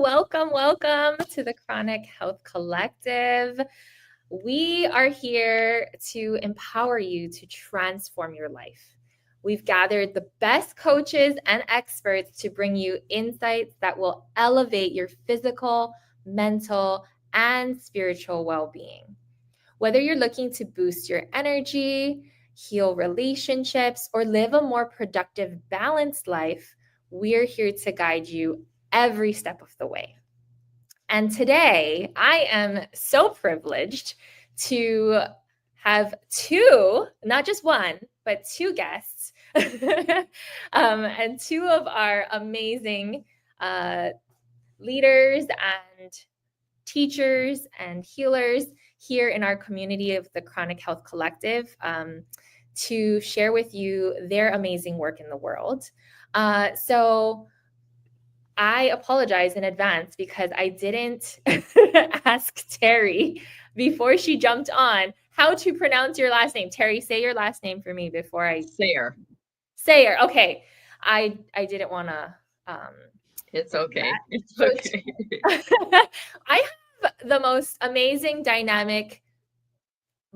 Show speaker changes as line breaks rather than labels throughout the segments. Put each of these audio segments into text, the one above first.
Welcome to the Chronic Health Collective. We are here to empower you to transform your life. We've gathered the best coaches and experts to bring you insights that will elevate your physical, mental, and spiritual well-being. Whether you're looking to boost your energy, heal relationships, or live a more productive, balanced life, we're here to guide you every step of the way. And today, I am so privileged to have two, not just one, but two guests, and two of our amazing leaders and teachers and healers here in our community of the Chronic Health Collective to share with you their amazing work in the world. So I apologize in advance because I didn't ask Terry before she jumped on how to pronounce your last name. Terry, say your last name for me before I...
Sayre.
Sayre. Okay. I didn't want to...
It's okay. It's okay.
I have the most amazing dynamic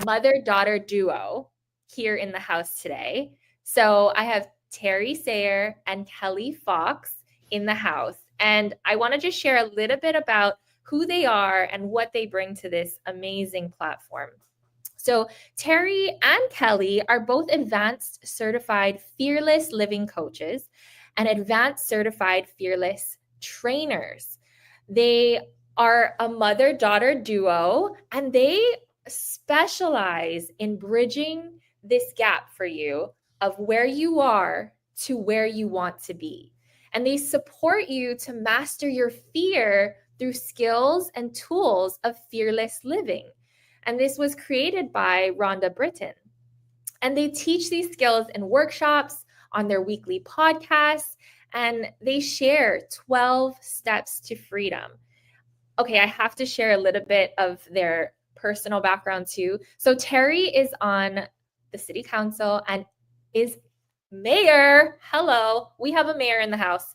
mother-daughter duo here in the house today. So I have Terry Sayre and Kelly Fox in the house. And I want to just share a little bit about who they are and what they bring to this amazing platform. So Terry and Kelly are both advanced certified fearless living coaches and advanced certified fearless trainers. They are a mother-daughter duo, and they specialize in bridging this gap for you of where you are to where you want to be. And they support you to master your fear through skills and tools of fearless living. And this was created by Rhonda Britton. And they teach these skills in workshops, on their weekly podcasts, and they share 12 steps to freedom. Okay, I have to share a little bit of their personal background too. So Terry is on the city council and is mayor. Hello, we have a mayor in the house.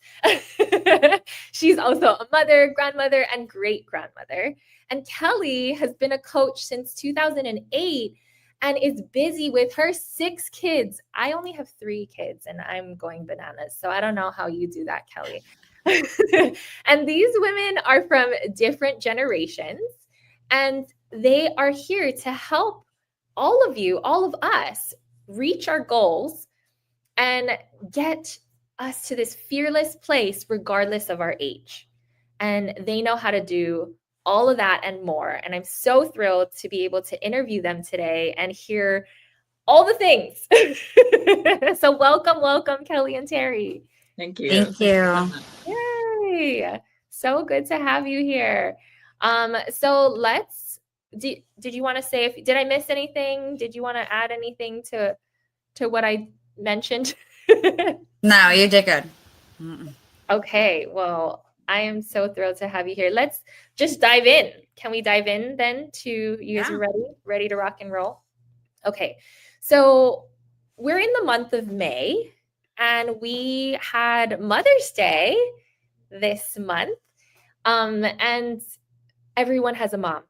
She's also a mother, grandmother, and great grandmother. And Kelly has been a coach since 2008 and is busy with her 6 kids. I only have 3 kids and I'm going bananas. So I don't know how you do that, Kelly. And these women are from different generations, and they are here to help all of you, all of us, reach our goals and get us to this fearless place regardless of our age. And they know how to do all of that and more. And I'm so thrilled to be able to interview them today and hear all the things. So welcome, Kelly and Terry.
Thank you.
Thank you.
Yay. So good to have you here. So let's, did you want to say, did I miss anything? Did you want to add anything to what I mentioned?
No, you did good.
Okay, well, I am so thrilled to have you here. Let's just dive in. Can we dive in then to, you guys are ready to rock and roll? Okay, so we're in the month of May and we had Mother's Day this month. And everyone has a mom.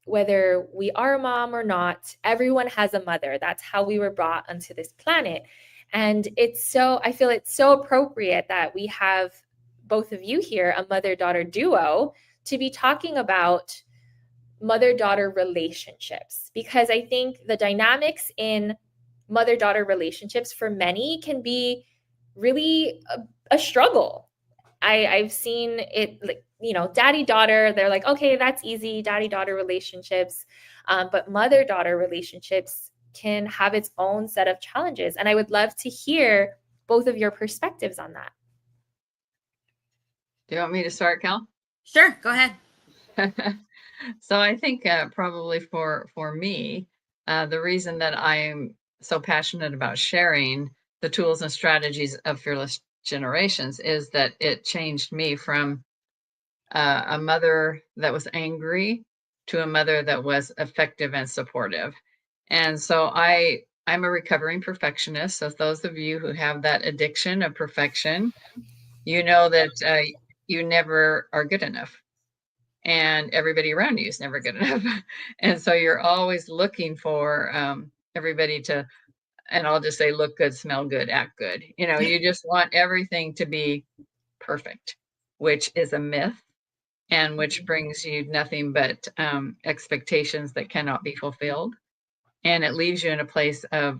Whether we are a mom or not, everyone has a mother. That's how we were brought onto this planet. And I feel it's so appropriate that we have both of you here, a mother-daughter duo, to be talking about mother-daughter relationships. Because I think the dynamics in mother-daughter relationships for many can be really a struggle. I've seen it, like, daddy-daughter, they're like, okay, that's easy, daddy-daughter relationships. But mother-daughter relationships can have its own set of challenges. And I would love to hear both of your perspectives on that.
Do you want me to start, Cal?
Sure, go ahead.
So I think probably for me, the reason that I am so passionate about sharing the tools and strategies of Fearless Generations is that it changed me from a mother that was angry to a mother that was effective and supportive. And so I'm a recovering perfectionist. So those of you who have that addiction of perfection, you know that you never are good enough. And everybody around you is never good enough. And so you're always looking for everybody to, and I'll just say, look good, smell good, act good. You just want everything to be perfect, which is a myth and which brings you nothing but expectations that cannot be fulfilled. And it leaves you in a place of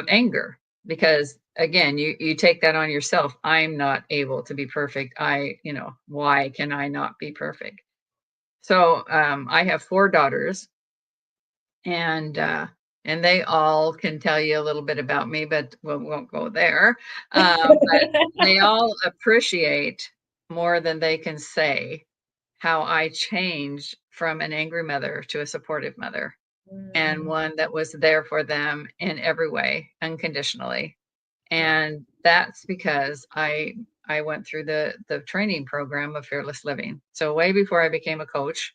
anger because, again, you take that on yourself. I'm not able to be perfect. Why can I not be perfect? So I have 4 daughters, and they all can tell you a little bit about me, but we won't go there. But they all appreciate more than they can say how I changed from an angry mother to a supportive mother, and one that was there for them in every way, unconditionally. And that's because I went through the training program of fearless living. So way before I became a coach,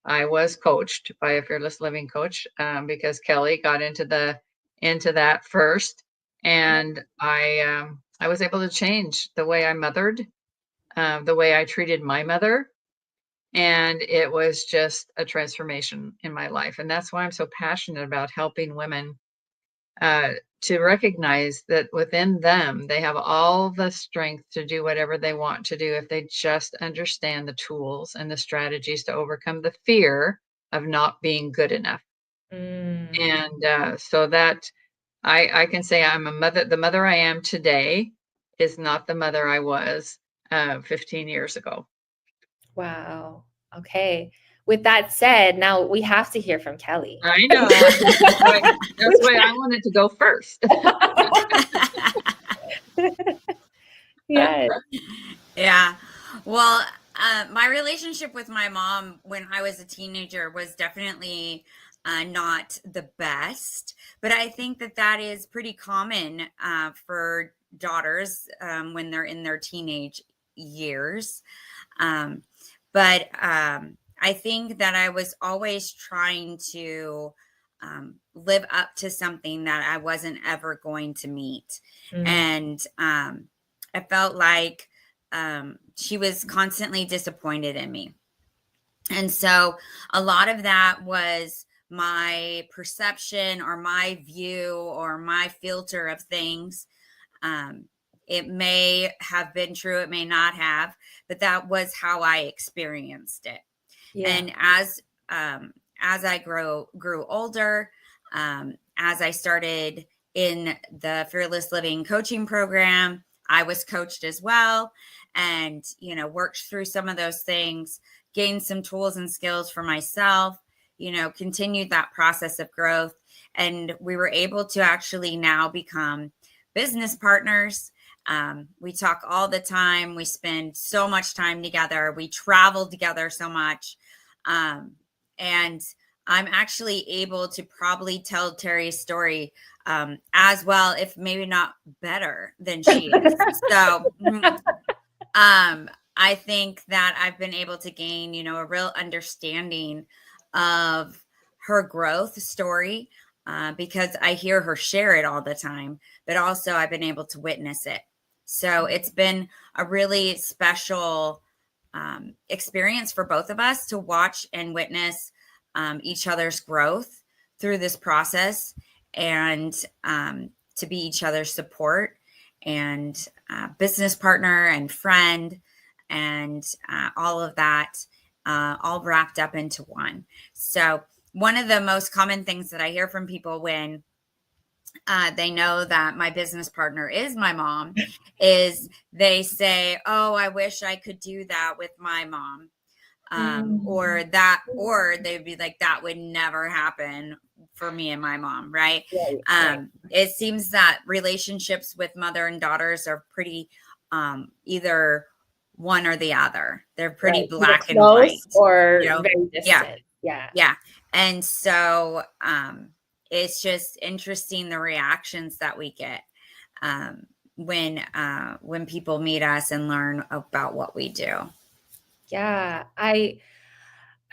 I was coached by a fearless living coach because Kelly got into that first, and I was able to change the way I mothered, the way I treated my mother, and it was just a transformation in my life. And that's why I'm so passionate about helping women to recognize that within them, they have all the strength to do whatever they want to do if they just understand the tools and the strategies to overcome the fear of not being good enough. And so that I can say I'm a mother. The mother I am today is not the mother I was 15 years ago.
Wow. Okay. With that said, now we have to hear from Kelly.
I know. That's why I wanted to go first.
Yes.
Yeah. Well, my relationship with my mom when I was a teenager was definitely not the best, but I think that is pretty common for daughters when they're in their teenage years. But I think that I was always trying to live up to something that I wasn't ever going to meet. And I felt like she was constantly disappointed in me. And so a lot of that was my perception or my view or my filter of things. It may have been true, it may not have, but that was how I experienced it.
Yeah.
And as I grew older, as I started in the Fearless Living coaching program, I was coached as well, and worked through some of those things, gained some tools and skills for myself, continued that process of growth, and we were able to actually now become business partners. We talk all the time. We spend so much time together. We travel together so much. And I'm actually able to probably tell Terry's story as well, if maybe not better than she is. So I think that I've been able to gain, a real understanding of her growth story because I hear her share it all the time, but also I've been able to witness it. So it's been a really special experience for both of us to watch and witness each other's growth through this process, and to be each other's support and business partner and friend, and all of that all wrapped up into one. So one of the most common things that I hear from people when they know that my business partner is my mom is they say, "Oh, I wish I could do that with my mom." Or they'd be like, "That would never happen for me and my mom." Right.
Right.
It seems that relationships with mother and daughters are pretty either one or the other. They're pretty
Right.
black
Either
and white,
or
you know?
very
Yeah.
distant. Yeah.
Yeah. And so it's just interesting the reactions that we get when people meet us and learn about what we do.
Yeah. I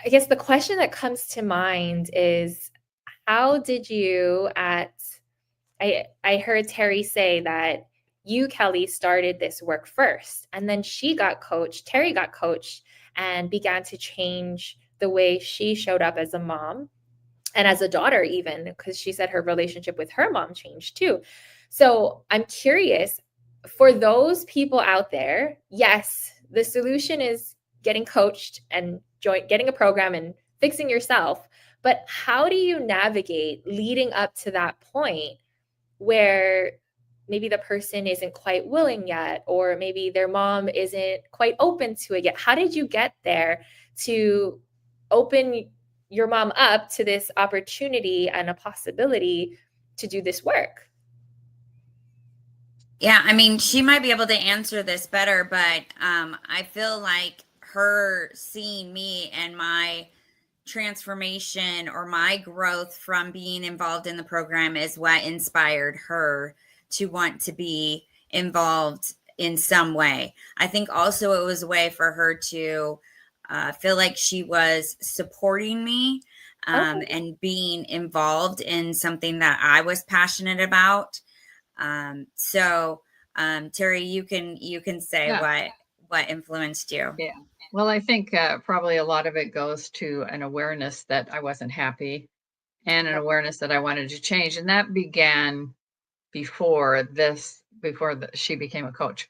guess the question that comes to mind is, how did you I heard Terry say that you, Kelly, started this work first, and then Terry got coached and began to change the way she showed up as a mom and as a daughter, even, because she said her relationship with her mom changed too. So I'm curious, for those people out there, yes, the solution is getting coached and getting a program and fixing yourself. But how do you navigate leading up to that point where maybe the person isn't quite willing yet, or maybe their mom isn't quite open to it yet? How did you get there to open your mom up to this opportunity and a possibility to do this work?
Yeah, I mean, she might be able to answer this better, but I feel like her seeing me and my transformation or my growth from being involved in the program is what inspired her to want to be involved in some way. I think also it was a way for her to feel like she was supporting me and being involved in something that I was passionate about. So Terry, you can say what influenced you.
Yeah. Well, I think probably a lot of it goes to an awareness that I wasn't happy and an awareness that I wanted to change. And that began before she became a coach.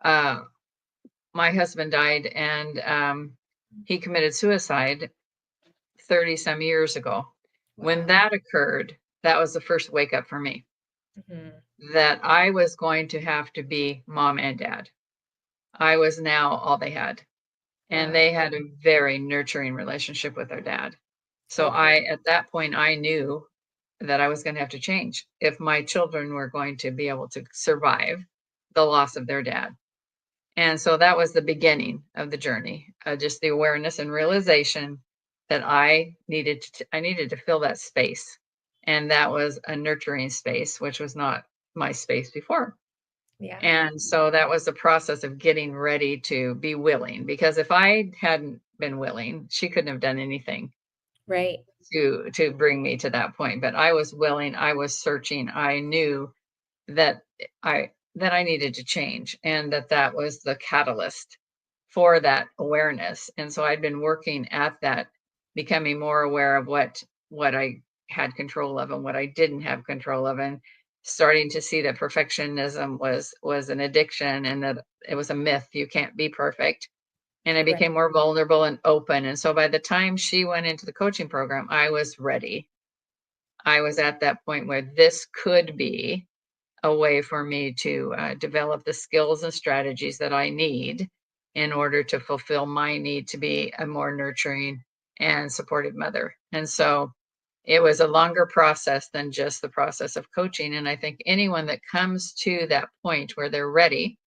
My husband died, and he committed suicide 30 some years ago.
Wow.
When that occurred, that was the first wake up for me, that I was going to have to be mom and dad. I was now all they had. And they had a very nurturing relationship with their dad. So at that point, I knew that I was going to have to change if my children were going to be able to survive the loss of their dad. And so that was the beginning of the journey, just the awareness and realization that I needed to fill that space. And that was a nurturing space, which was not my space before.
Yeah.
And so that was the process of getting ready to be willing, because if I hadn't been willing, she couldn't have done anything
Right.
to bring me to that point. But I was willing, I was searching, I knew that I needed to change, and that was the catalyst for that awareness. And so I'd been working at that, becoming more aware of what I had control of and what I didn't have control of, and starting to see that perfectionism was an addiction, and that it was a myth. You can't be perfect. And I became more vulnerable and open. And so by the time she went into the coaching program, I was ready. I was at that point where this could be a way for me to develop the skills and strategies that I need in order to fulfill my need to be a more nurturing and supportive mother. And so it was a longer process than just the process of coaching. And I think anyone that comes to that point where they're ready,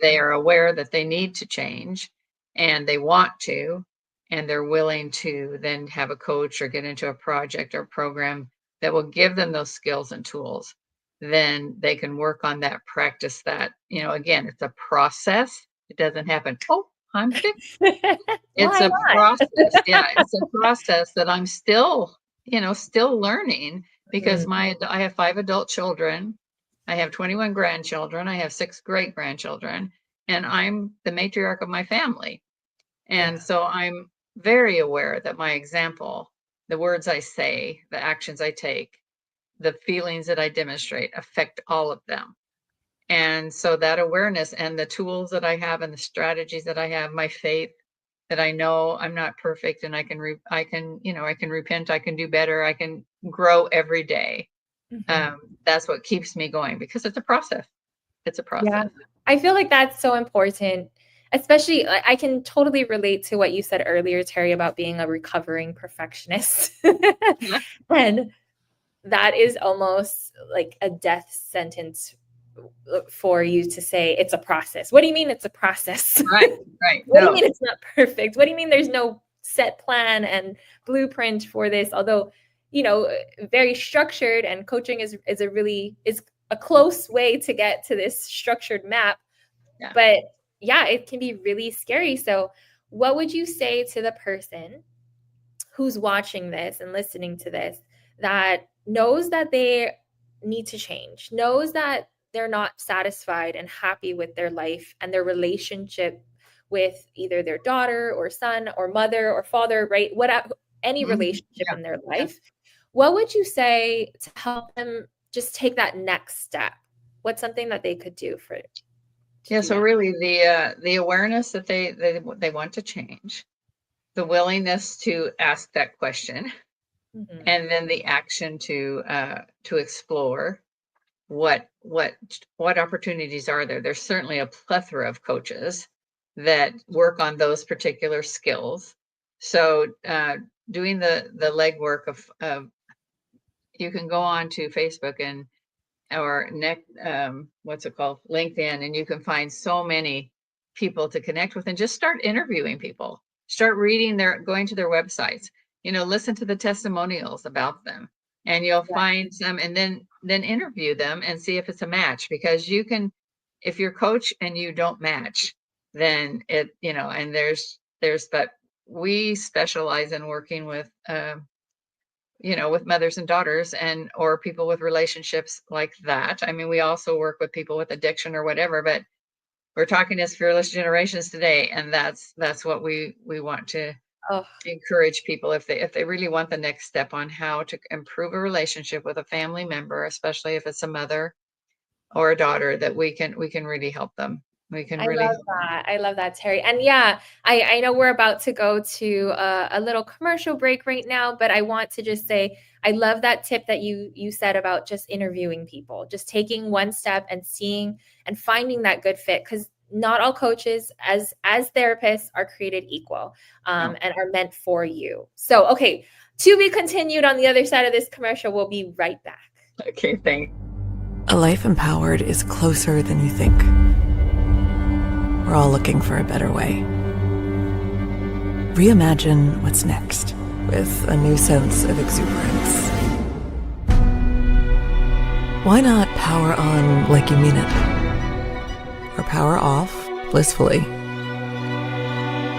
they are aware that they need to change, and they want to, and they're willing to then have a coach or get into a project or program that will give them those skills and tools, then they can work on that, practice that. Again, it's a process. It doesn't happen, oh, I'm fixed. It's a process. Yeah, it's a process that I'm still learning, because I have 5 adult children. I have 21 grandchildren. I have 6 great grandchildren, and I'm the matriarch of my family. And so I'm very aware that my example, the words I say, the actions I take, the feelings that I demonstrate affect all of them. And so that awareness and the tools that I have and the strategies that I have, my faith that I know I'm not perfect, and I can repent, I can do better, I can grow every day. That's what keeps me going, because it's a process. It's a process.
Yeah, I feel like that's so important, especially I can totally relate to what you said earlier, Terry, about being a recovering perfectionist. And that is almost like a death sentence for you to say it's a process. What do you mean it's a process?
Right.
What do you mean it's not perfect? What do you mean there's no set plan and blueprint for this? Although, very structured, and coaching is a close way to get to this structured map. Yeah. But yeah, it can be really scary. So what would you say to the person who's watching this and listening to this that knows that they need to change, knows that they're not satisfied and happy with their life and their relationship with either their daughter or son or mother or father, right? Any relationship in their life. What would you say to help them just take that next step? What's something that they could do for?
So really the awareness that they want to change, the willingness to ask that question, and then the action to explore what opportunities are there. There's certainly a plethora of coaches that work on those particular skills. So doing the legwork of you can go on to Facebook or what's it called, LinkedIn, and you can find so many people to connect with, and just start interviewing people. Start reading going to their websites. Listen to the testimonials about them, and you'll find some, and then interview them and see if it's a match. Because if you're coach and you don't match, then and but we specialize in working with with mothers and daughters or people with relationships like that. I mean, we also work with people with addiction or whatever, but we're talking as fearless generations today. And that's what we want to encourage people if they really want the next step on how to improve a relationship with a family member, especially if it's a mother or a daughter, that we can really help them.
I love that, Terry. And I know we're about to go to a little commercial break right now, but I want to just say, I love that tip that you said about just interviewing people, just taking one step and seeing and finding that good fit. Because not all coaches as therapists are created equal and are meant for you. So, okay, to be continued on the other side of this commercial. We'll be right back.
Okay, thanks.
A life empowered is closer than you think. We're all looking for a better way. Reimagine what's next with a new sense of exuberance. Why not power on like you mean it? Or power off blissfully?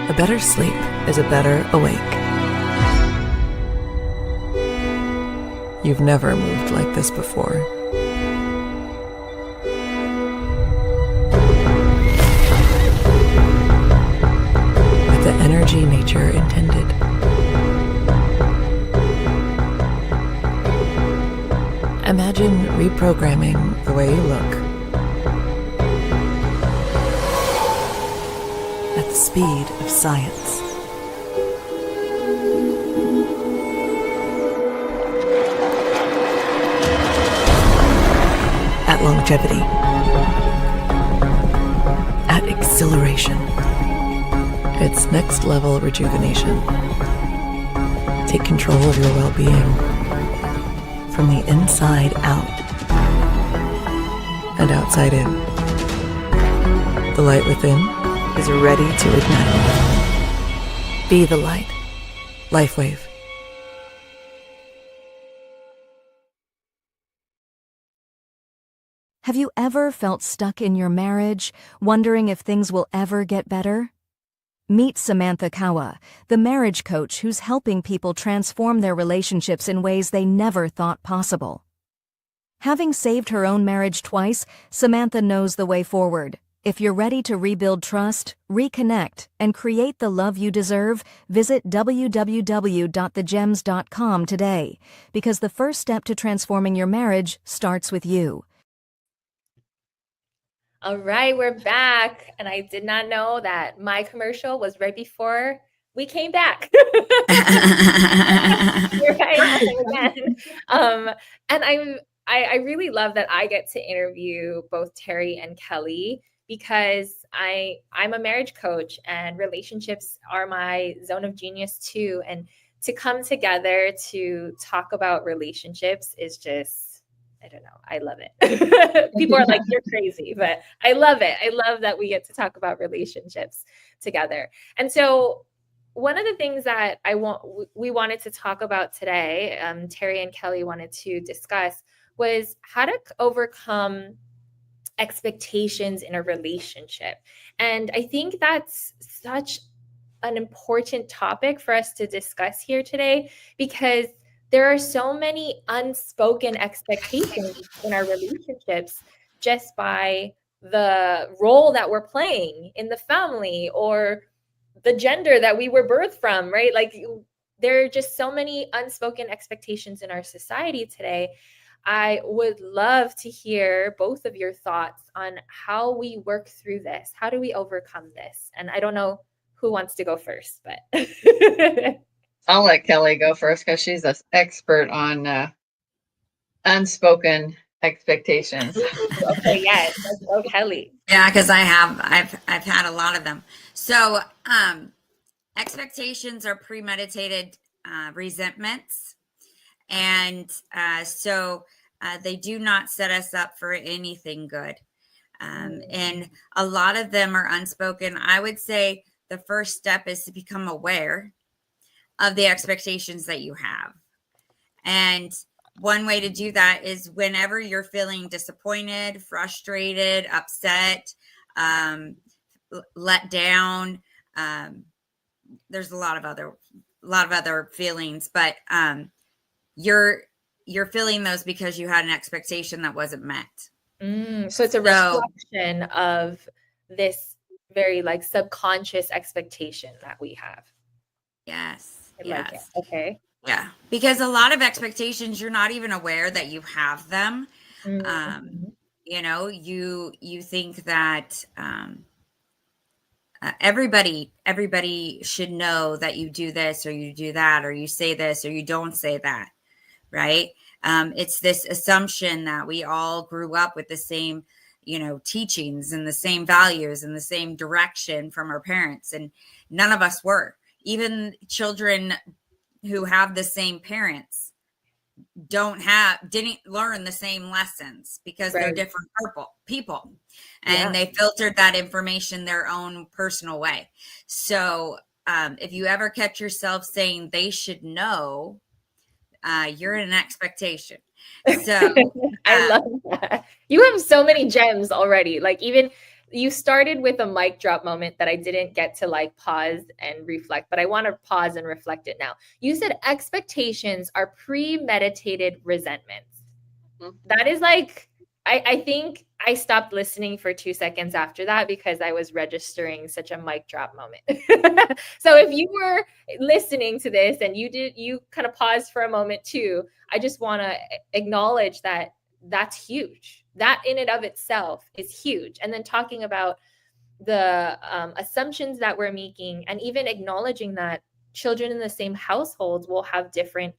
A better sleep is a better awake. You've never moved like this before. Energy nature intended. Imagine reprogramming the way you look at the speed of science. At longevity. At exhilaration. It's next level rejuvenation. Take control of your well-being from the inside out and outside in. The light within is ready to ignite. Be the light. LifeWave.
Have you ever felt stuck in your marriage, wondering if things will ever get better? Meet Samantha Kaaua, the marriage coach who's helping people transform their relationships in ways they never thought possible. Having saved her own marriage twice, Samantha knows the way forward. If you're ready to rebuild trust, reconnect, and create the love you deserve, visit www.thegems.com today, because the first step to transforming your marriage starts with you.
All right, we're back. And I did not know that my commercial was right before we came back. Here I am again. And I really love that I get to interview both Terry and Kelly, because I'm a marriage coach and relationships are my zone of genius too. And to come together to talk about relationships is just, I don't know. I love it. People are like, you're crazy, but I love it. I love that we get to talk about relationships together. And so one of the things that we wanted to talk about today, Terry and Kelly wanted to discuss, was how to overcome expectations in a relationship. And I think that's such an important topic for us to discuss here today, because there are so many unspoken expectations in our relationships just by the role that we're playing in the family or the gender that we were birthed from, right? Like there are just so many unspoken expectations in our society today. I would love to hear both of your thoughts on how we work through this. How do we overcome this? And I don't know who wants to go first, but
I'll let Kelly go first because she's an expert on unspoken expectations.
okay, yes, let's go, Kelly.
Yeah, because I've had a lot of them. So expectations are premeditated resentments, and so they do not set us up for anything good. And a lot of them are unspoken. I would say the first step is to become aware of the expectations that you have. And one way to do that is whenever you're feeling disappointed, frustrated, upset, let down. There's a lot of other feelings, but you're feeling those because you had an expectation that wasn't met.
So it's a reflection of this very like subconscious expectation that we have.
Yes.
I like it. Okay.
Yeah, because a lot of expectations you're not even aware that you have them. You know, you think that everybody should know that you do this or you do that or you say this or you don't say that, right? It's this assumption that we all grew up with the same, you know, teachings and the same values and the same direction from our parents, and none of us were. Even children who have the same parents didn't learn the same lessons because they're different people, and they filtered that information their own personal way. So if you ever catch yourself saying they should know, you're in an expectation. So
I love that. You have so many gems already. Like even you started with a mic drop moment that I didn't get to like pause and reflect, but I want to pause and reflect it now. You said expectations are premeditated resentments. That is like, I think I stopped listening for 2 seconds after that because I was registering such a mic drop moment. So if you were listening to this and you kind of paused for a moment too, I just want to acknowledge that that's huge. That in and of itself is huge. And then talking about the assumptions that we're making and even acknowledging that children in the same households will have different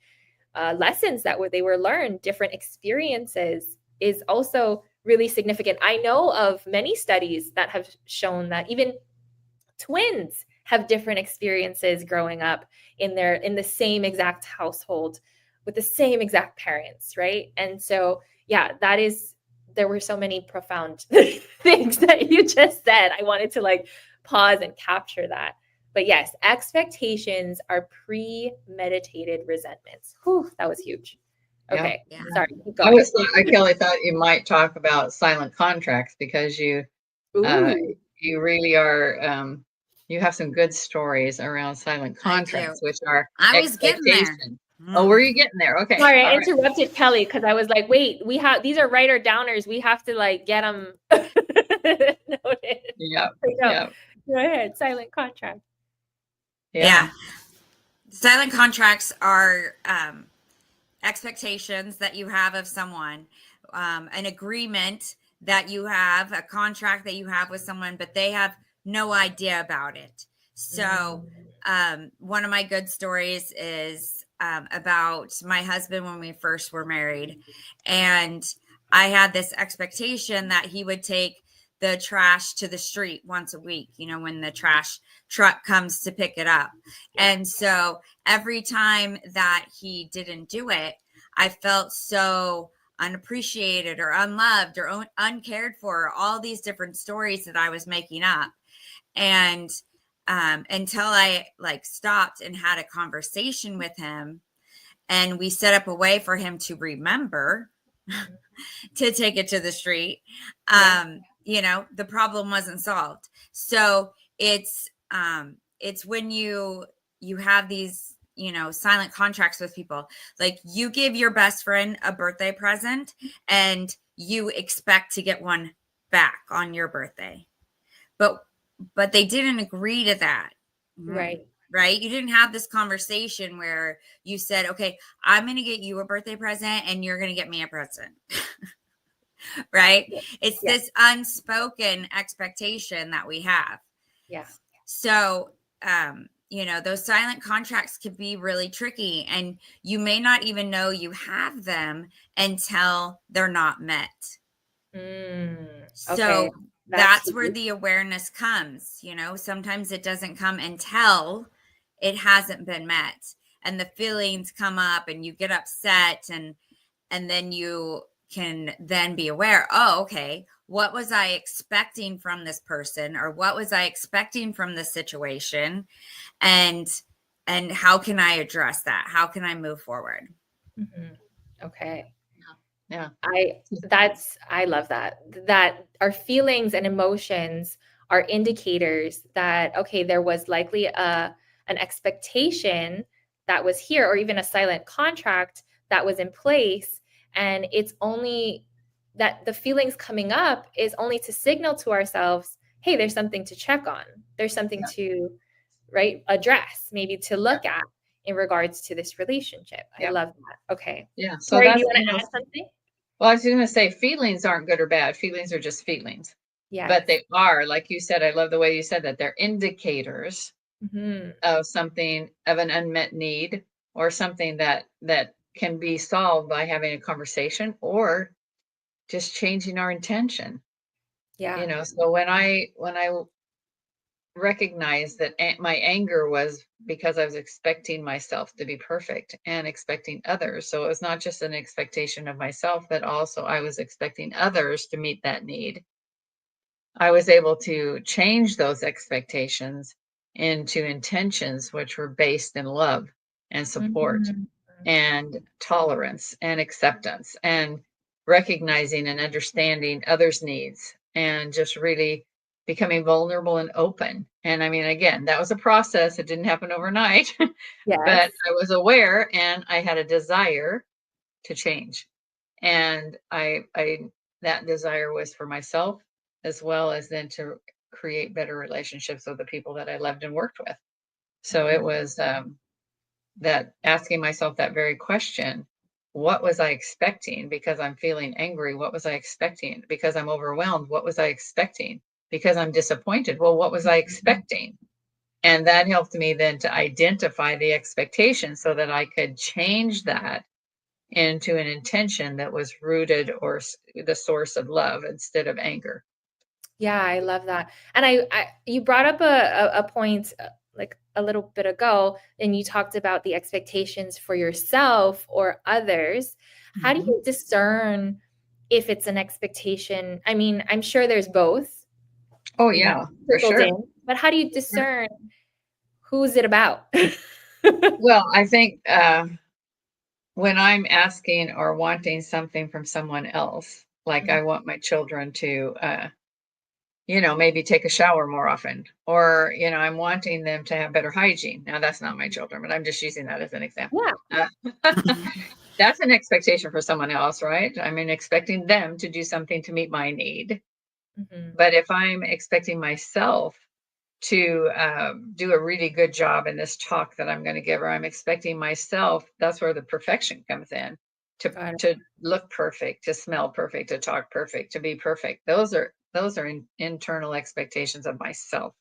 lessons that they were learned, different experiences is also really significant. I know of many studies that have shown that even twins have different experiences growing up in the same exact household with the same exact parents, right? And so, yeah, there were so many profound things that you just said. I wanted to like pause and capture that. But yes, expectations are premeditated resentments. Whew, that was huge. Okay.
Yeah.
Sorry. Keep going.
Kelly thought you might talk about silent contracts because you really are, you have some good stories around silent contracts, which are
I was getting there.
Oh, were you getting there? Okay.
Sorry, I interrupted Kelly because I was like, wait, these are writer downers. We have to like get them noted.
Yeah.
Go ahead. Silent contract.
Yeah. Silent contracts are expectations that you have of someone, an agreement that you have, a contract that you have with someone, but they have no idea about it. So one of my good stories is about my husband when we first were married. And I had this expectation that he would take the trash to the street once a week, you know, when the trash truck comes to pick it up. And so every time that he didn't do it, I felt so unappreciated or unloved or uncared for, all these different stories that I was making up. And until I like stopped and had a conversation with him, and we set up a way for him to remember to take it to the street, you know, the problem wasn't solved. So it's when you have these, you know, silent contracts with people. Like you give your best friend a birthday present and you expect to get one back on your birthday. But they didn't agree to that.
Right.
Right? You didn't have this conversation where you said, okay, I'm going to get you a birthday present and you're going to get me a present. Right? It's this unspoken expectation that we have.
Yeah.
So, those silent contracts can be really tricky, and you may not even know you have them until they're not met.
Okay.
So that's where the awareness comes. Sometimes it doesn't come until it hasn't been met, and the feelings come up and you get upset, and then you can then be aware, oh, okay, what was I expecting from this person, or what was I expecting from this situation? And how can I address that? How can I move forward?
Okay.
Yeah.
I love that our feelings and emotions are indicators that, okay, there was likely an expectation that was here, or even a silent contract that was in place. And it's only that the feelings coming up is only to signal to ourselves, hey, there's something to check on. There's something to, address, maybe to look at in regards to this relationship. I love that. Okay.
Yeah. So
Sorry,
that's,
do you want to add something?
well, I was going to say feelings aren't good or bad. Feelings are just feelings.
Yeah.
But they are, like you said, I love the way you said that, they're indicators of something, of an unmet need, or something that can be solved by having a conversation or just changing our intention.
Yeah.
So when I recognized that my anger was because I was expecting myself to be perfect and expecting others. So it was not just an expectation of myself, but also I was expecting others to meet that need. I was able to change those expectations into intentions which were based in love and support and tolerance and acceptance and recognizing and understanding others' needs and just really becoming vulnerable and open. And I mean, again, that was a process. It didn't happen overnight, but I was aware and I had a desire to change. And I that desire was for myself, as well as then to create better relationships with the people that I loved and worked with. So it was that asking myself that very question, what was I expecting? Because I'm feeling angry. What was I expecting? Because I'm overwhelmed. What was I expecting? Because I'm disappointed. Well, what was I expecting? And that helped me then to identify the expectation so that I could change that into an intention that was rooted or the source of love instead of anger.
Yeah, I love that. And you brought up a point like a little bit ago, and you talked about the expectations for yourself or others. How do you discern if it's an expation? I mean, I'm sure there's both.
Oh yeah, for sure.
But how do you discern who's it about?
Well, I think when I'm asking or wanting something from someone else, like I want my children to maybe take a shower more often, or I'm wanting them to have better hygiene. Now that's not my children, but I'm just using that as an example. That's an expectation for someone else, right? I mean, expecting them to do something to meet my need. But if I'm expecting myself to do a really good job in this talk that I'm going to give her, I'm expecting myself, that's where the perfection comes in, to look perfect, to smell perfect, to talk perfect, to be perfect. Those are internal expectations of myself.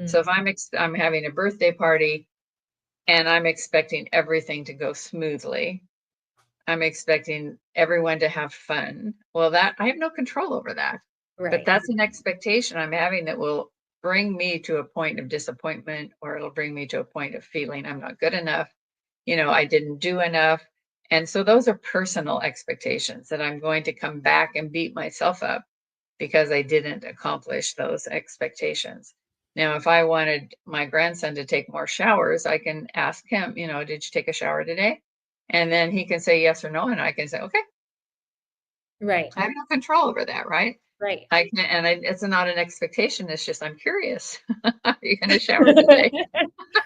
So if I'm having a birthday party and I'm expecting everything to go smoothly, I'm expecting everyone to have fun. Well, that I have no control over that. But that's an expectation I'm having that will bring me to a point of disappointment, or it'll bring me to a point of feeling I'm not good enough. I didn't do enough. And so those are personal expectations that I'm going to come back and beat myself up because I didn't accomplish those expectations. Now, if I wanted my grandson to take more showers, I can ask him, did you take a shower today? And then he can say yes or no. And I can say, okay.
Right.
I have no control over that, right?
Right.
It's not an expectation. It's just, I'm curious. Are you going to shower today?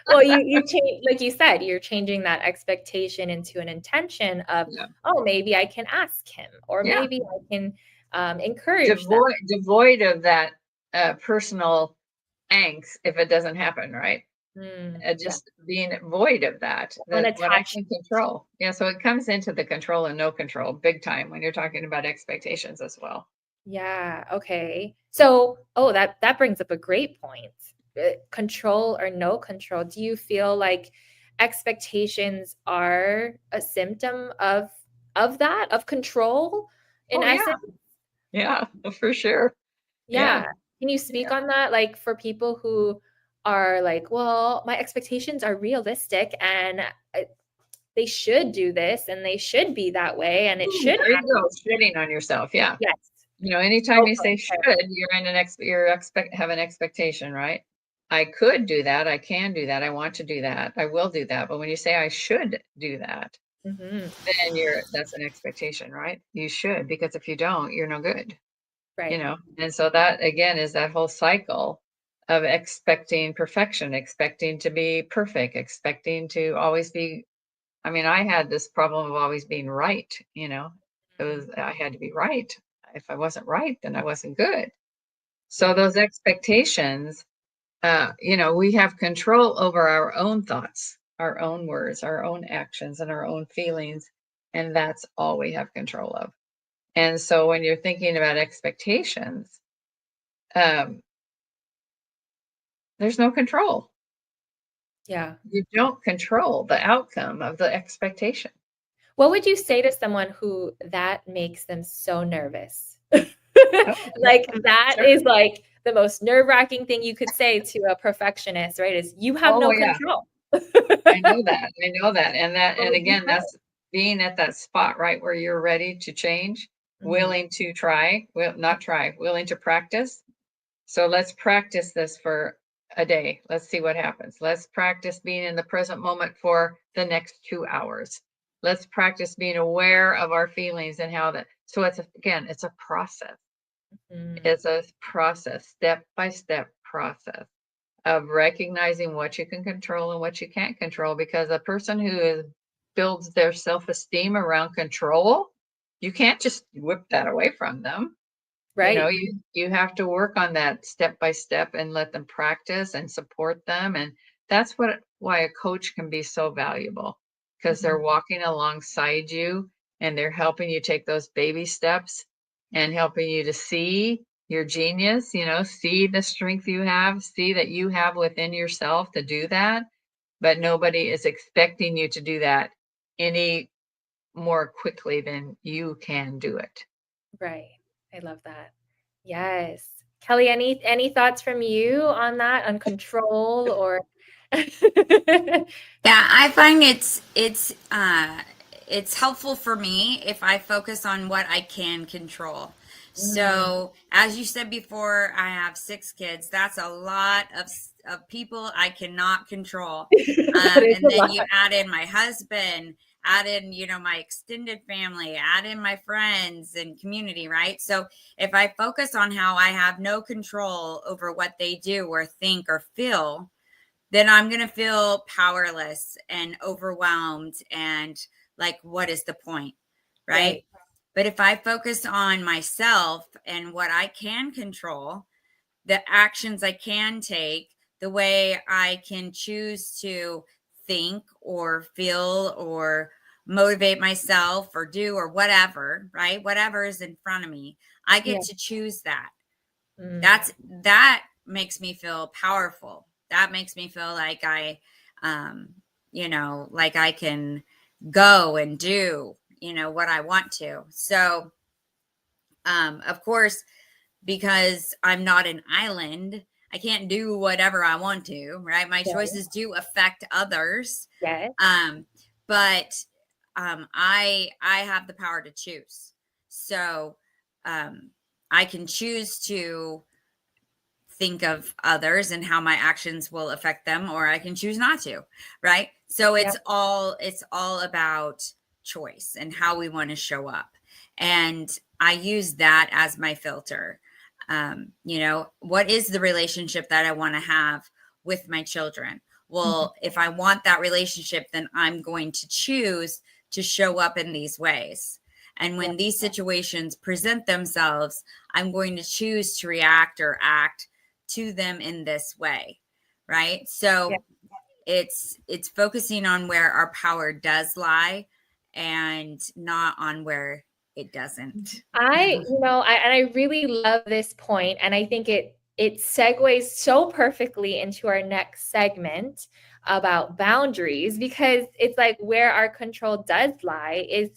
Well, you change, like you said, you're changing that expectation into an intention of,
Yeah.
oh, maybe I can ask him, or
Yeah.
maybe I can encourage them.
Devoid of that personal angst if it doesn't happen, right? Just being void of that what I can control. Yeah, so it comes into the control and no control big time when you're talking about expectations as well.
Yeah. Okay. So, that brings up a great point. Control or no control. Do you feel like expectations are a symptom of that, of control in essence?
Yeah, for sure.
Yeah. Can you speak on that? Like, for people who are like, well, my expectations are realistic and they should do this and they should be that way and it should
There you
happen.
go, shitting on yourself. Yeah.
Yes.
Anytime you say should, you're in have an expectation, right? I could do that. I can do that. I want to do that. I will do that. But when you say I should do that,
Mm-hmm.
then that's an expectation, right? You should, because if you don't, you're no good.
Right.
And so that again is that whole cycle of expecting perfection, expecting to be perfect, expecting to always be. I mean, I had this problem of always being right. I had to be right. If I wasn't right, then I wasn't good. So those expectations, we have control over our own thoughts, our own words, our own actions, and our own feelings, and that's all we have control of. And so when you're thinking about expectations, there's no control.
Yeah.
You don't control the outcome of the expectation.
What would you say to someone who that makes them so nervous? Like that is like the most nerve-wracking thing you could say to a perfectionist, right? Is you have no control.
I know that. And again, that's being at that spot, right, where you're ready to change, willing to willing to practice. So let's practice this for a day. Let's see what happens. Let's practice being in the present moment for the next 2 hours. Let's practice being aware of our feelings and how that. So it's a process. It's a process, step-by-step process of recognizing what you can control and what you can't control, because a person who builds their self-esteem around control, you can't just whip that away from them.
Right.
You have to work on that step by step and let them practice and support them. And that's why a coach can be so valuable, because they're walking alongside you and they're helping you take those baby steps and helping you to see your genius, see the strength you have, see that you have within yourself to do that. But nobody is expecting you to do that any more quickly than you can do it.
Right. I love that. Yes. Kelly, any thoughts from you on that, on control or
Yeah, I find it's helpful for me if I focus on what I can control. So, as you said before, I have 6 kids. That's a lot of people I cannot control. And then you add in my husband, add in, my extended family, add in my friends and community, right? So if I focus on how I have no control over what they do or think or feel, then I'm going to feel powerless and overwhelmed and like, what is the point? Right? But if I focus on myself and what I can control, the actions I can take, the way I can choose to think or feel or motivate myself or do or whatever, right? Whatever is in front of me, I get to choose that. That makes me feel powerful. That makes me feel like I like I can go and do, what I want to. So, of course, because I'm not an island, I can't do whatever I want to, right? My choices do affect others. But I have the power to choose. So I can choose to think of others and how my actions will affect them, or I can choose not to, right? So it's all about choice and how we want to show up. And I use that as my filter. You know, what is the relationship that I want to have with my children? Well, if I want that relationship, then I'm going to choose to show up in these ways. And when these situations present themselves, I'm going to choose to react or act to them in this way. Right. So it's focusing on where our power does lie and not on where it doesn't.
I really love this point, and I think it segues so perfectly into our next segment about boundaries, because it's like where our control does lie is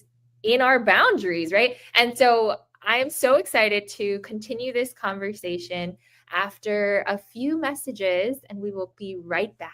in our boundaries, right? And so I am so excited to continue this conversation after a few messages, and we will be right back.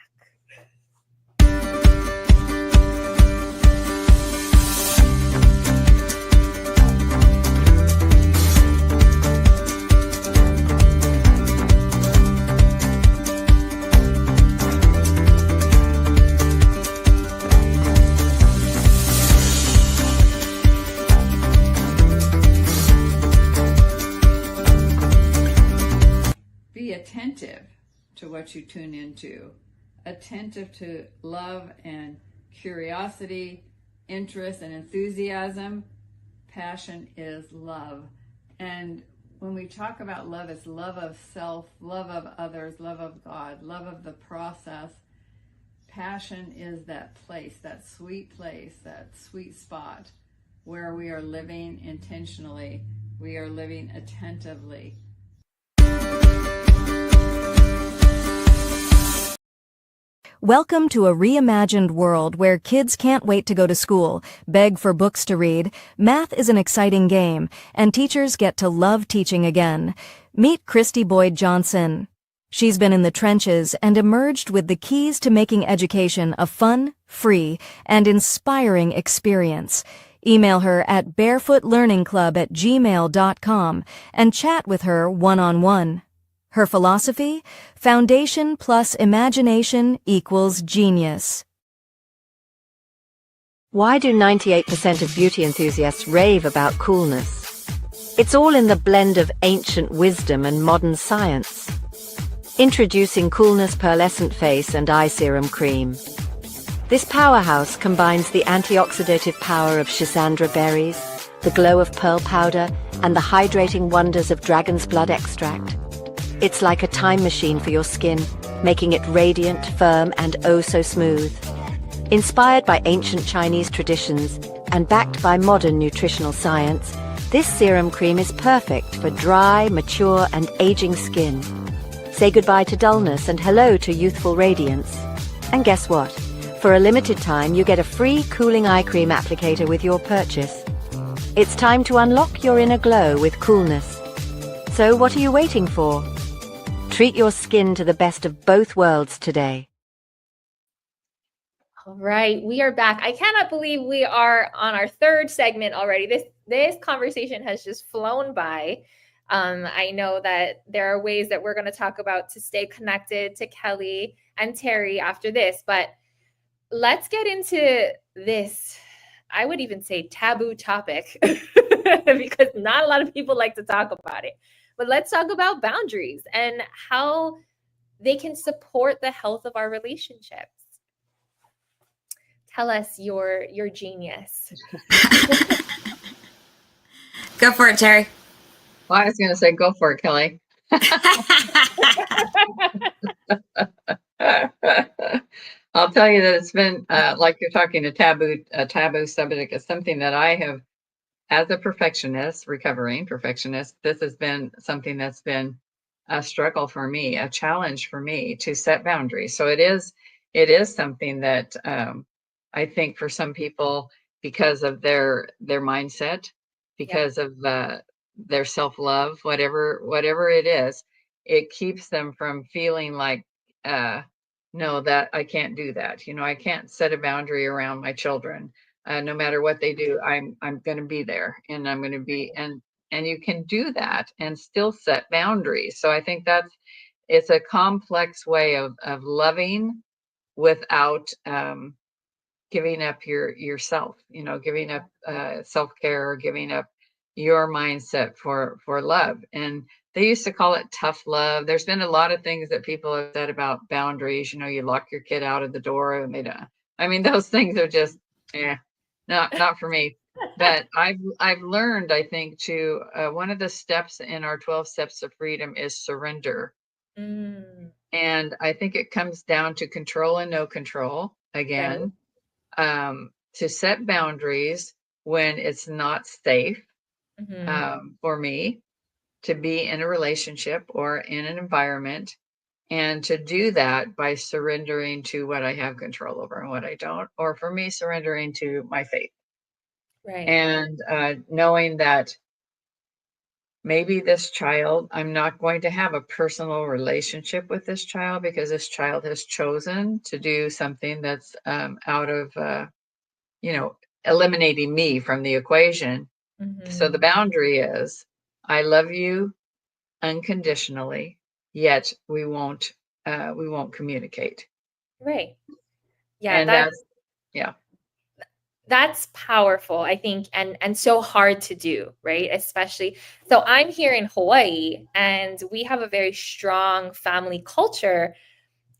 Be attentive to what you tune into, attentive to love and curiosity, interest and enthusiasm. Passion is love. And when we talk about love, it's love of self, love of others, love of God, love of the process. Passion is that place, that sweet spot where we are living intentionally, we are living attentively.
Welcome to a reimagined world where kids can't wait to go to school, beg for books to read, math is an exciting game, and teachers get to love teaching again. Meet Christy Boyd Johnson. She's been in the trenches and emerged with the keys to making education a fun, free, and inspiring experience. Email her at barefootlearningclub@gmail.com and chat with her one-on-one. Her philosophy? Foundation plus imagination equals genius.
Why do 98% of beauty enthusiasts rave about coolness? It's all in the blend of ancient wisdom and modern science. Introducing Coolness Pearlescent Face and Eye Serum Cream. This powerhouse combines the antioxidative power of schisandra berries, the glow of pearl powder, and the hydrating wonders of dragon's blood extract. It's like a time machine for your skin, making it radiant, firm, and oh so smooth. Inspired by ancient Chinese traditions and backed by modern nutritional science, this serum cream is perfect for dry, mature, and aging skin. Say goodbye to dullness and hello to youthful radiance. And guess what? For a limited time, you get a free cooling eye cream applicator with your purchase. It's time to unlock your inner glow with coolness. So what are you waiting for? Treat your skin to the best of both worlds today.
All right, we are back. I cannot believe we are on our third segment already. This conversation has just flown by. I know that there are ways that we're going to talk about to stay connected to Kelly and Terry after this, but let's get into this, I would even say taboo topic, because not a lot of people like to talk about it. But let's talk about boundaries and how they can support the health of our relationships. Tell us your genius.
Go for it, Terry.
Well, I was going to say, go for it, Kelly. I'll tell you that it's been like you're talking a taboo subject. Is something that I have, as a perfectionist, recovering perfectionist, this has been something that's been a struggle for me, a challenge for me to set boundaries. So it is something that I think for some people, because of their mindset, because of their self-love, whatever it is, it keeps them from feeling like, no, that I can't do that. You know, I can't set a boundary around my children. No matter what they do, I'm going to be there, and I'm going to be, and you can do that and still set boundaries. So I think it's a complex way of loving without giving up yourself, you know, giving up self-care, or giving up your mindset for love. And they used to call it tough love. There's been a lot of things that people have said about boundaries. You lock your kid out of the door and they don't. I mean, those things are just, not for me. But I've learned, I think, to one of the steps in our 12 steps of freedom is surrender.
Mm,
And I think it comes down to control and no control again. To set boundaries when it's not safe for me to be in a relationship or in an environment, and to do that by surrendering to what I have control over and what I don't, or for me, surrendering to my faith.
right.
And knowing that maybe this child, I'm not going to have a personal relationship with this child because this child has chosen to do something that's out of, eliminating me from the equation. So the boundary is, I love you unconditionally, yet we won't communicate.
Right. Yeah,
And that's, yeah.
that's powerful, I think, and so hard to do, right? Especially, so I'm here in Hawaii and we have a very strong family culture,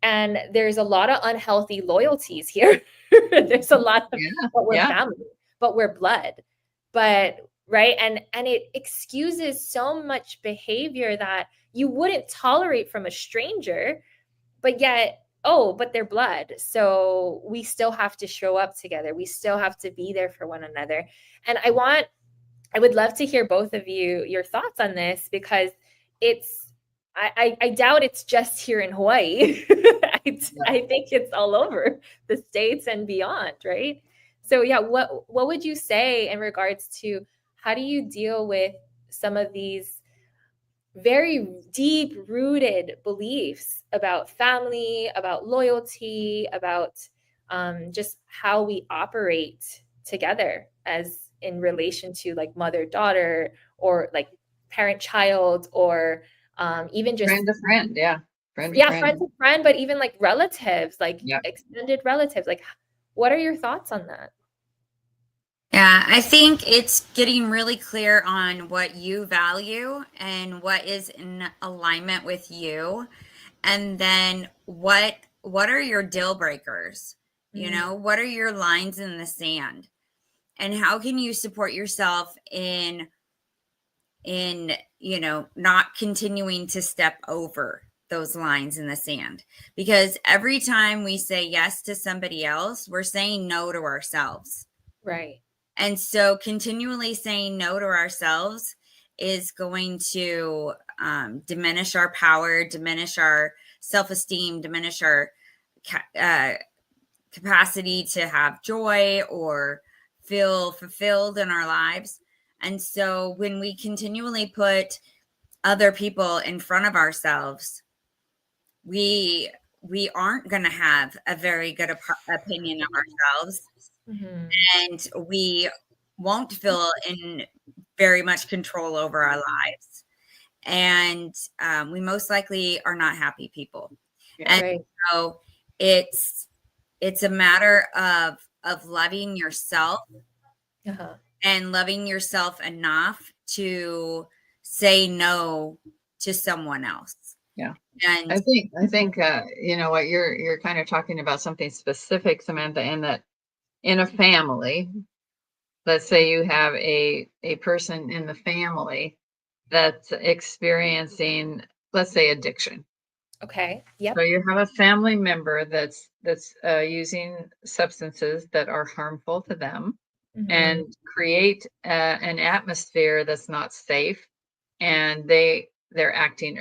and there's a lot of unhealthy loyalties here. There's a lot of, but we're
Yeah.
family, but we're blood. But right, and it excuses so much behavior that you wouldn't tolerate from a stranger, but yet, oh, but they're blood, so we still have to show up together, we still have to be there for one another. And I would love to hear both of you, your thoughts on this, because it's, I doubt it's just here in Hawaii. I think it's all over the States and beyond, right? So yeah, what would you say in regards to how do you deal with some of these very deep rooted beliefs about family, about loyalty, about just how we operate together as in relation to like mother daughter, or like parent child, or even just
Friend to friend. Yeah. Friend to
yeah,
friend.
friend to friend, but even like relatives, like
Yeah.
extended relatives. Like, what are your thoughts on that?
Yeah, I think it's getting really clear on what you value and what is in alignment with you. And then what are your deal breakers? What are your lines in the sand? And how can you support yourself in not continuing to step over those lines in the sand? Because every time we say yes to somebody else, we're saying no to ourselves.
Right.
And so continually saying no to ourselves is going to diminish our power, diminish our self-esteem, diminish our capacity to have joy or feel fulfilled in our lives. And so when we continually put other people in front of ourselves, we aren't going to have a very good opinion of ourselves. And we won't feel in very much control over our lives. And we most likely are not happy people.
Yeah.
And
Right.
so it's a matter of loving yourself and loving yourself enough to say no to someone else.
Yeah.
And
I think what you're kind of talking about something specific, Samantha, in that in a family, let's say you have a person in the family that's experiencing, let's say, addiction.
Okay. Yep.
So you have a family member that's using substances that are harmful to them, and create an atmosphere that's not safe, and they're acting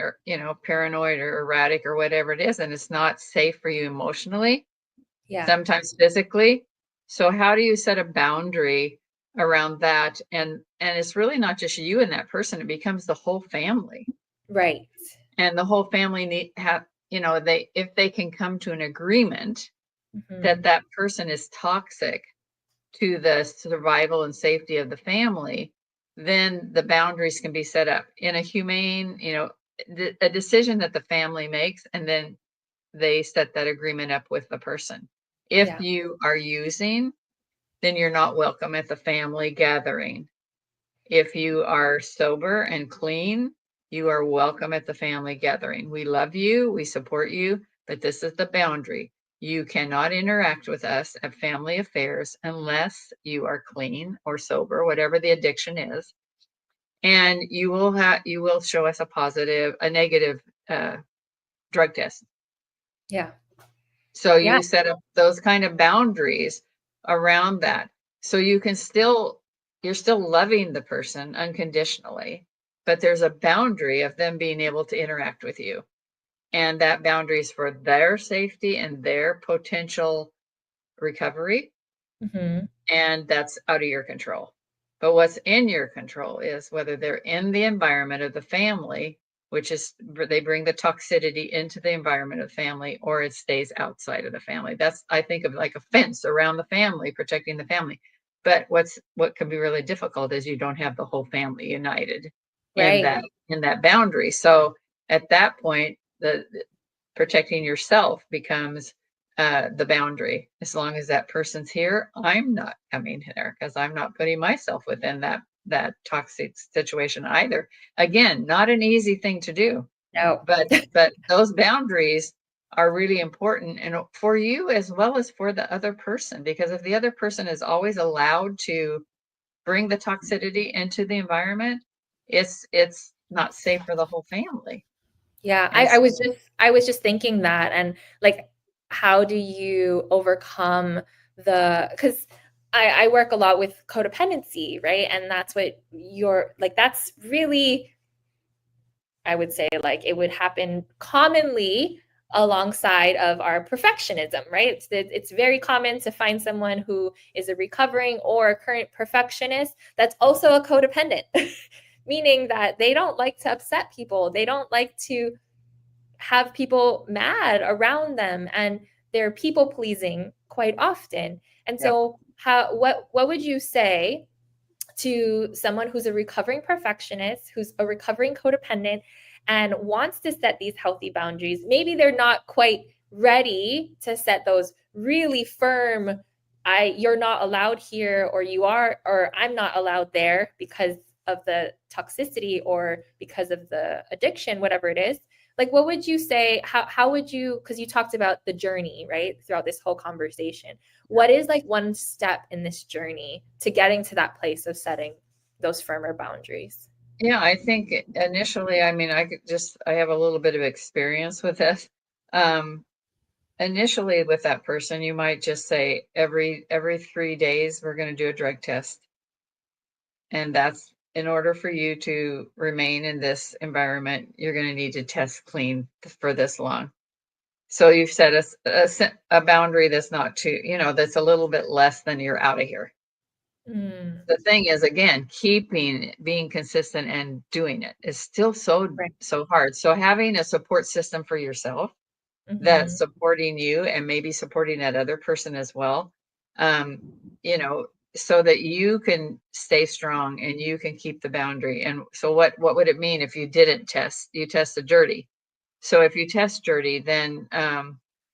paranoid or erratic or whatever it is, and it's not safe for you emotionally,
Yeah.
sometimes physically. So how do you set a boundary around that? And it's really not just you and that person, it becomes the whole family.
Right.
And the whole family if they can come to an agreement that that person is toxic to the survival and safety of the family, then the boundaries can be set up in a humane, a decision that the family makes, and then they set that agreement up with the person. If
Yeah.
you are using, then you're not welcome at the family gathering. If you are sober and clean, you are welcome at the family gathering. We love you, we support you, but this is the boundary. You cannot interact with us at family affairs unless you are clean or sober, whatever the addiction is. And you will show us a negative drug test.
Yeah.
So
Yeah.
you set up those kind of boundaries around that. So you're still loving the person unconditionally, but there's a boundary of them being able to interact with you. And that boundary is for their safety and their potential recovery.
Mm-hmm.
And that's out of your control. But what's in your control is whether they're in the environment of the family, which is they bring the toxicity into the environment of family, or it stays outside of the family. That's, I think of like a fence around the family, protecting the family. But what can be really difficult is you don't have the whole family united in
Right.
that boundary. So at that point, the protecting yourself becomes the boundary. As long as that person's here, I'm not coming there because I'm not putting myself within that toxic situation either. Again, not an easy thing to do,
No.
but those boundaries are really important, and for you as well as for the other person, because if the other person is always allowed to bring the toxicity into the environment, it's not safe for the whole family.
Yeah,
And
I was just thinking that, and like, how do you overcome because I work a lot with codependency, right? And that's what you're like, that's really, I would say, like, it would happen commonly alongside of our perfectionism, right? It's very common to find someone who is a recovering or a current perfectionist that's also a codependent, meaning that they don't like to upset people. They don't like to have people mad around them, and they're people pleasing quite often. And
yeah.
so what would you say to someone who's a recovering perfectionist, who's a recovering codependent, and wants to set these healthy boundaries? Maybe they're not quite ready to set those really firm, you're not allowed here, or you are, or I'm not allowed there because of the toxicity or because of the addiction, whatever it is. Like, what would you say? How would you, because you talked about the journey, right, throughout this whole conversation. What is like one step in this journey to getting to that place of setting those firmer boundaries?
Yeah, I think initially, I mean, I have a little bit of experience with this. Initially with that person, you might just say every 3 days, we're going to do a drug test. And that's in order for you to remain in this environment, you're going to need to test clean for this long. So you've set a boundary that's not too, that's a little bit less than you're out of here.
Mm.
The thing is, again, being consistent and doing it is still so hard. So having a support system for yourself that's supporting you and maybe supporting that other person as well, so that you can stay strong and you can keep the boundary. And so what would it mean if you didn't you tested dirty? So if you test dirty, then,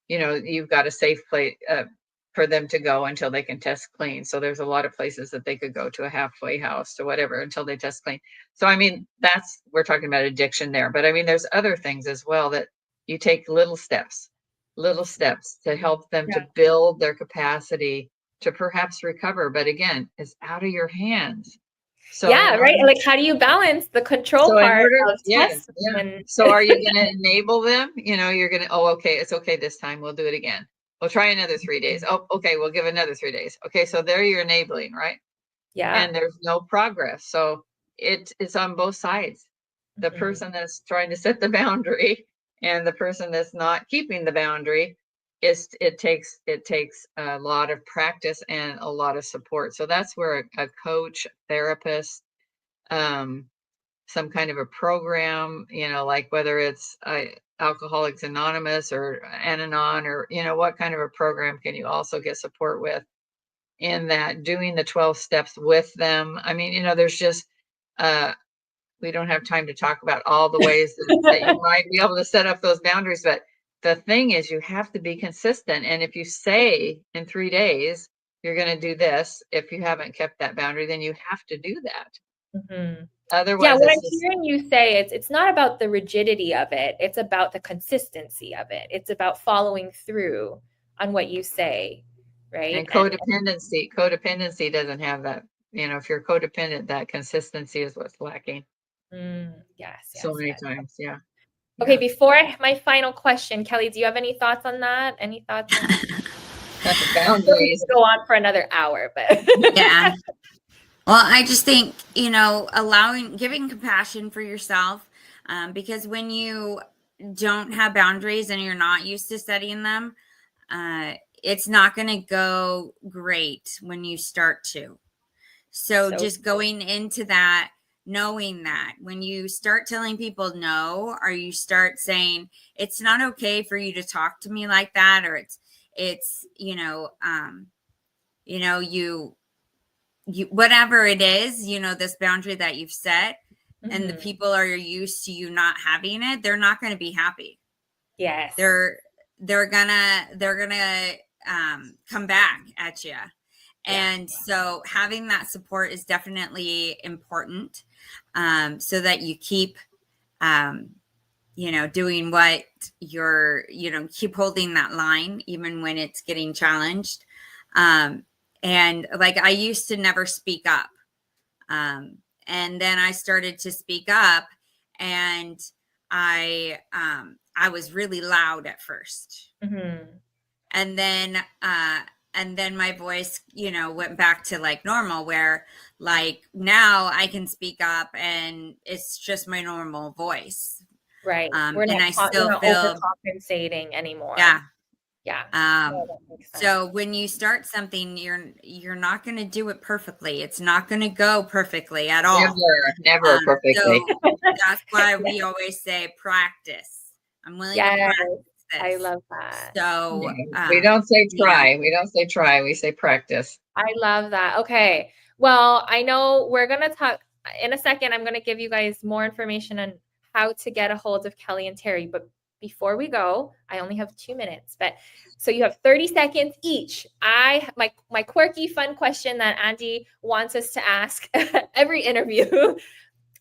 you've got a safe place for them to go until they can test clean. So there's a lot of places that they could go, to a halfway house, to whatever, until they test clean. So, I mean, we're talking about addiction there, but I mean, there's other things as well that you take little steps to help them to build their capacity to perhaps recover. But again, it's out of your hands. So
Right. Like, how do you balance the control part of testing? And
so are you going to enable them? You're going to, okay, it's okay this time. We'll do it again. We'll try another 3 days. Oh, okay, we'll give another 3 days. Okay, so there you're enabling, right? And there's no progress. So it's on both sides. The person that's trying to set the boundary and the person that's not keeping the boundary, it takes a lot of practice and a lot of support. So that's where a coach, therapist, some kind of a program, like whether it's Alcoholics Anonymous or An-Anon, or what kind of a program can you also get support with in that, doing the 12 steps with them. I mean, there's just we don't have time to talk about all the ways that you might be able to set up those boundaries, but the thing is, you have to be consistent. And if you say in 3 days you're going to do this, if you haven't kept that boundary, then you have to do that.
Mhm.
Otherwise,
Yeah, what I'm
it's just
hearing you say, it's not about the rigidity of it. It's about the consistency of it. It's about following through on what you say, right?
and codependency. Codependency doesn't have that. If you're codependent, that consistency is what's lacking
Yes,
so
yes,
many
yes.
times. Yeah.
Okay, before my final question, Kelly, do you have any thoughts on that? Any thoughts on we
Boundaries.
could go on for another hour, but
Yeah. Well, I just think, giving compassion for yourself, because when you don't have boundaries and you're not used to setting them, it's not going to go great when you start to. So just going into that, knowing that when you start telling people no, or you start saying it's not okay for you to talk to me like that, or it's you whatever it is, this boundary that you've set, and the people are used to you not having it, they're not going to be happy.
yes,
They're gonna come back at you. And so having that support is definitely important, so that you keep doing what keep holding that line even when it's getting challenged. And like, I used to never speak up, and then I started to speak up, and I was really loud at first, and then my voice went back to like normal, where like now I can speak up and it's just my normal voice,
right.
and I
You're
still
not
feel
overcompensating anymore.
yeah.
Yeah.
Um,
that makes sense.
so when you start something, you're not going to do it perfectly. It's not going to go perfectly at all.
Never perfectly.
So that's why we always say practice. I'm willing to practice this.
I love that.
So
we don't say try. We don't say try. We say practice.
I love that. Okay. Well, I know we're going to talk in a second. I'm going to give you guys more information on how to get a hold of Kelly and Terry. But before we go, I only have 2 minutes, but so you have 30 seconds each. My quirky, fun question that Andy wants us to ask every interview.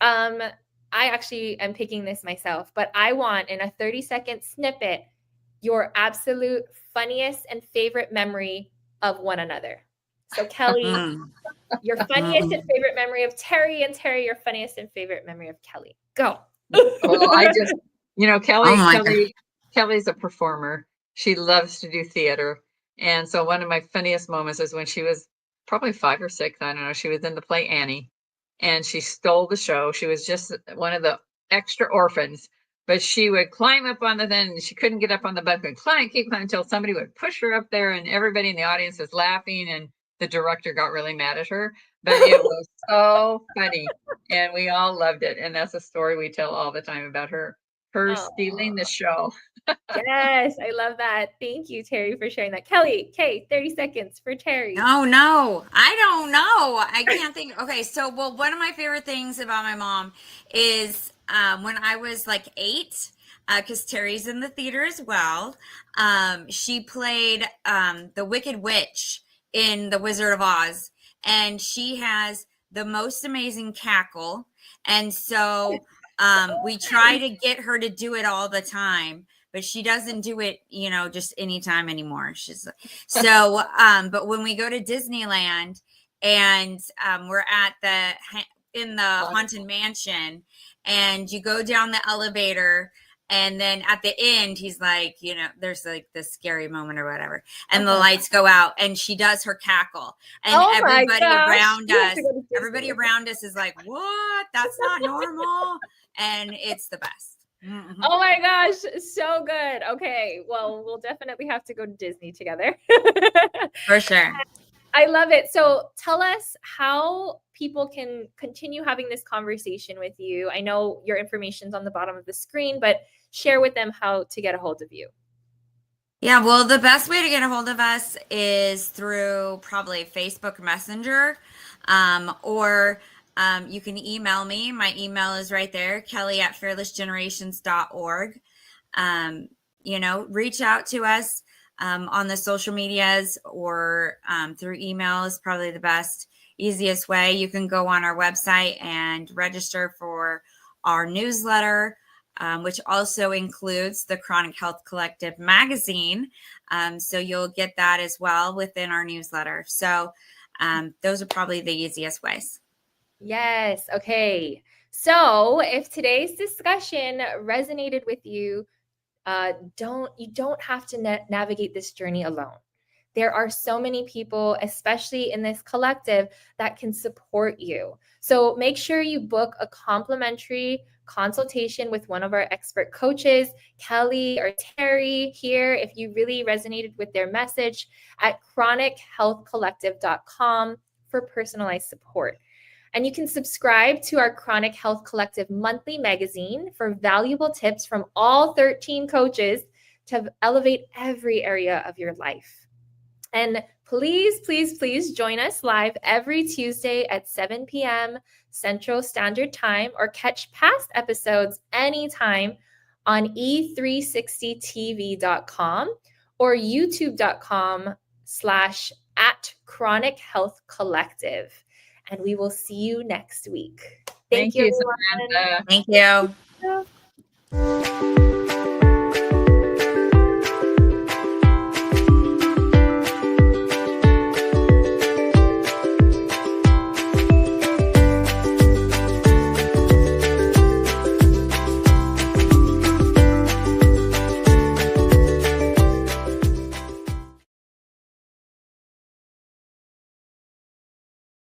I actually am picking this myself, but I want in a 30-second snippet your absolute funniest and favorite memory of one another. So Kelly, your funniest and favorite memory of Terry, and Terry, your funniest and favorite memory of Kelly. Go.
Well, I just, Kelly's a performer. She loves to do theater. And so one of my funniest moments is when she was probably 5 or 6. I don't know. She was in the play Annie, and she stole the show. She was just one of the extra orphans, but she would climb up on the then, and she couldn't get up on the bunk and keep climbing until somebody would push her up there, and everybody in the audience was laughing, and the director got really mad at her. But it was so funny, and we all loved it. And that's a story we tell all the time about her stealing the show.
Yes, I love that. Thank you, Terry, for sharing that. Kelly, 30 seconds for Terry.
No, I don't know. I can't think. Okay, so one of my favorite things about my mom is when I was like 8, because Terry's in the theater as well. She played the Wicked Witch in The Wizard of Oz, and she has the most amazing cackle. And so we try to get her to do it all the time, but she doesn't do it, just anytime anymore. She's so, but when we go to Disneyland and we're in the Haunted Mansion, and you go down the elevator, and then at the end, he's like, there's like this scary moment or whatever, and the lights go out, and she does her cackle, and everybody around us is like, what? That's not normal. And it's the best.
Mm-hmm. Oh my gosh, so good. Okay, well, we'll definitely have to go to Disney together.
For sure.
I love it. So tell us how people can continue having this conversation with you. I know your information's on the bottom of the screen, but share with them how to get a hold of you.
Yeah, well, the best way to get a hold of us is through probably Facebook Messenger, or you can email me. My email is right there, kelly@fearlessgenerations.org. Reach out to us on the social medias, or through email is probably the best. easiest way. You can go on our website and register for our newsletter, which also includes the Chronic Health Collective magazine. So you'll get that as well within our newsletter. So those are probably the easiest ways.
Yes. Okay. So if today's discussion resonated with you, you don't have to navigate this journey alone. There are so many people, especially in this collective, that can support you. So make sure you book a complimentary consultation with one of our expert coaches, Kelly or Terry here, if you really resonated with their message, at chronichealthcollective.com for personalized support. And you can subscribe to our Chronic Health Collective monthly magazine for valuable tips from all 13 coaches to elevate every area of your life. And please, please, please join us live every Tuesday at 7 p.m. Central Standard Time, or catch past episodes anytime on e360tv.com or youtube.com/@chronichealthcollective. And we will see you next week. Thank you,
Samantha.
Thank you.
everyone.